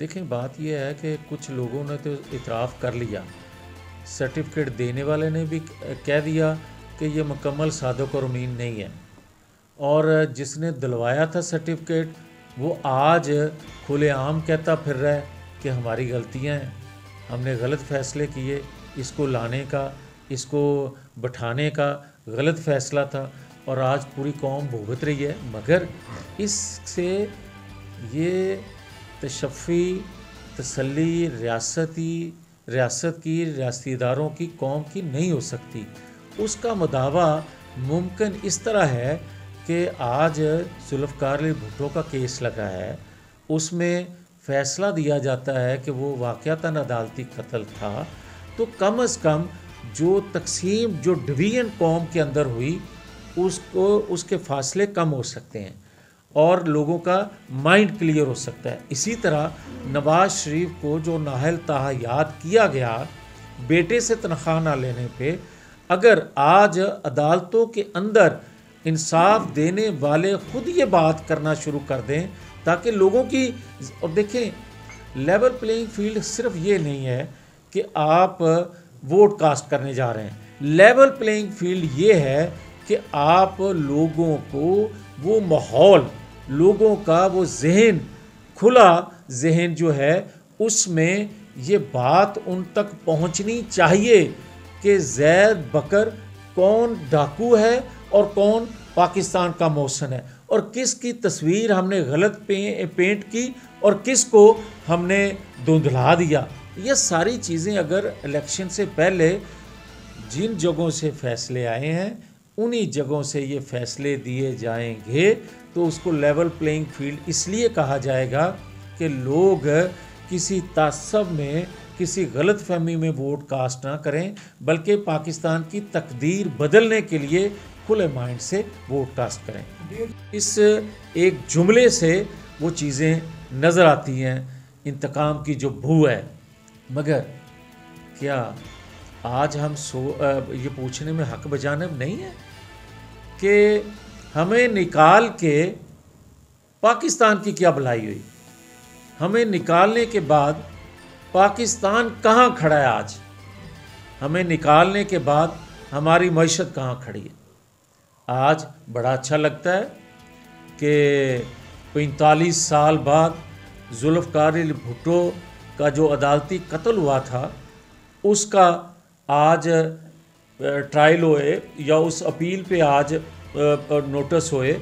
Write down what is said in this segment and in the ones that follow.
دیکھیں بات یہ ہے کہ کچھ لوگوں نے تو اعتراف کر لیا، سرٹیفکیٹ دینے والے نے بھی کہہ دیا کہ یہ مکمل صادق اور امین نہیں ہے، اور جس نے دلوایا تھا سرٹیفکیٹ وہ آج کھلے عام کہتا پھر رہا ہے کہ ہماری غلطیاں ہیں، ہم نے غلط فیصلے کیے، اس کو لانے کا، اس کو بٹھانے کا غلط فیصلہ تھا، اور آج پوری قوم بھگت رہی ہے۔ مگر اس سے یہ تشفی، تسلی ریاست کی، ریاستی اداروں کی، قوم کی نہیں ہو سکتی۔ اس کا مداوع ممکن اس طرح ہے کہ آج ذوالفقار علی بھٹو کا کیس لگا ہے، اس میں فیصلہ دیا جاتا ہے کہ وہ واقعتاً عدالتی قتل تھا، تو کم از کم جو تقسیم، جو ڈویژن قوم کے اندر ہوئی، اس کے فاصلے کم ہو سکتے ہیں اور لوگوں کا مائنڈ کلیئر ہو سکتا ہے۔ اسی طرح نواز شریف کو جو نااہل تحایات کیا گیا بیٹے سے تنخواہ نہ لینے پہ، اگر آج عدالتوں کے اندر انصاف دینے والے خود یہ بات کرنا شروع کر دیں تاکہ لوگوں کی، اور دیکھیں لیول پلینگ فیلڈ صرف یہ نہیں ہے کہ آپ ووٹ کاسٹ کرنے جا رہے ہیں، لیول پلینگ فیلڈ یہ ہے کہ آپ لوگوں کو وہ ماحول، لوگوں کا وہ ذہن، کھلا ذہن جو ہے، اس میں یہ بات ان تک پہنچنی چاہیے کہ زید بکر کون ڈاکو ہے اور کون پاکستان کا محسن ہے، اور کس کی تصویر ہم نے غلط پینٹ کی اور کس کو ہم نے دھندلا دیا۔ یہ ساری چیزیں اگر الیکشن سے پہلے جن جگہوں سے فیصلے آئے ہیں انہی جگہوں سے یہ فیصلے دیے جائیں گے تو اس کو لیول پلینگ فیلڈ اس لیے کہا جائے گا کہ لوگ کسی تعصب میں، کسی غلط فہمی میں ووٹ کاسٹ نہ کریں، بلکہ پاکستان کی تقدیر بدلنے کے لیے کھلے مائنڈ سے ووٹ کاسٹ کریں۔ اس ایک جملے سے وہ چیزیں نظر آتی ہیں، انتقام کی جو بو ہے۔ مگر کیا آج ہم یہ پوچھنے میں حق بجانب نہیں ہے کہ ہمیں نکال کے پاکستان کی کیا بھلائی ہوئی؟ ہمیں نکالنے کے بعد پاکستان کہاں کھڑا ہے آج؟ ہمیں نکالنے کے بعد ہماری معیشت کہاں کھڑی ہے؟ آج بڑا اچھا لگتا ہے کہ 45 سال بعد ذوالفقار علی بھٹو کا جو عدالتی قتل ہوا تھا اس کا آج ٹرائل ہوئے یا اس اپیل پہ آج نوٹس ہوئے،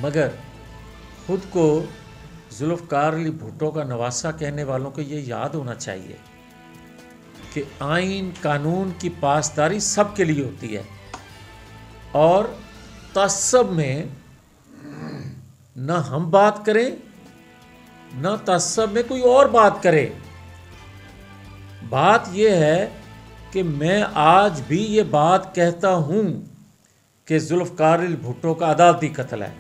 مگر خود کو ذوالفقار علی بھٹو کا نواسہ کہنے والوں کو یہ یاد ہونا چاہیے کہ آئین قانون کی پاسداری سب کے لیے ہوتی ہے، اور تعصب میں نہ ہم بات کریں نہ تعصب میں کوئی اور بات کرے۔ بات یہ ہے کہ میں آج بھی یہ بات کہتا ہوں کہ ذوالفقار علی بھٹو کا عدالتی قتل ہے،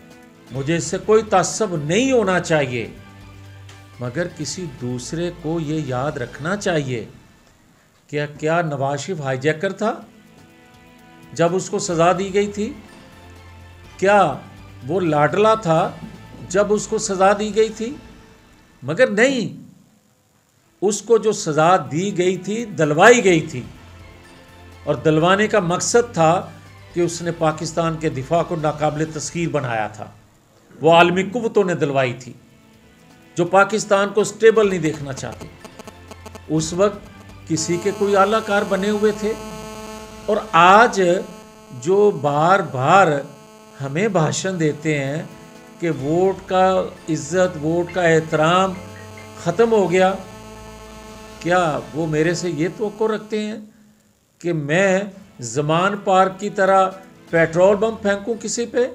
مجھے اس سے کوئی تعصب نہیں ہونا چاہیے، مگر کسی دوسرے کو یہ یاد رکھنا چاہیے کہ کیا نواز شریف ہائی جیکر تھا جب اس کو سزا دی گئی تھی؟ کیا وہ لاڈلا تھا جب اس کو سزا دی گئی تھی؟ مگر نہیں، اس کو جو سزا دی گئی تھی دلوائی گئی تھی، اور دلوانے کا مقصد تھا کہ اس نے پاکستان کے دفاع کو ناقابل تسخیر بنایا تھا۔ وہ عالمی قوتوں نے دلوائی تھی جو پاکستان کو سٹیبل نہیں دیکھنا چاہتے۔ اس وقت کسی کے کوئی اعلیٰ کار بنے ہوئے تھے، اور آج جو بار بار ہمیں بھاشن دیتے ہیں کہ ووٹ کا عزت، ووٹ کا احترام ختم ہو گیا، کیا وہ میرے سے یہ توقع رکھتے ہیں کہ میں زمان پارک کی طرح پیٹرول بم پھینکوں کسی پہ؟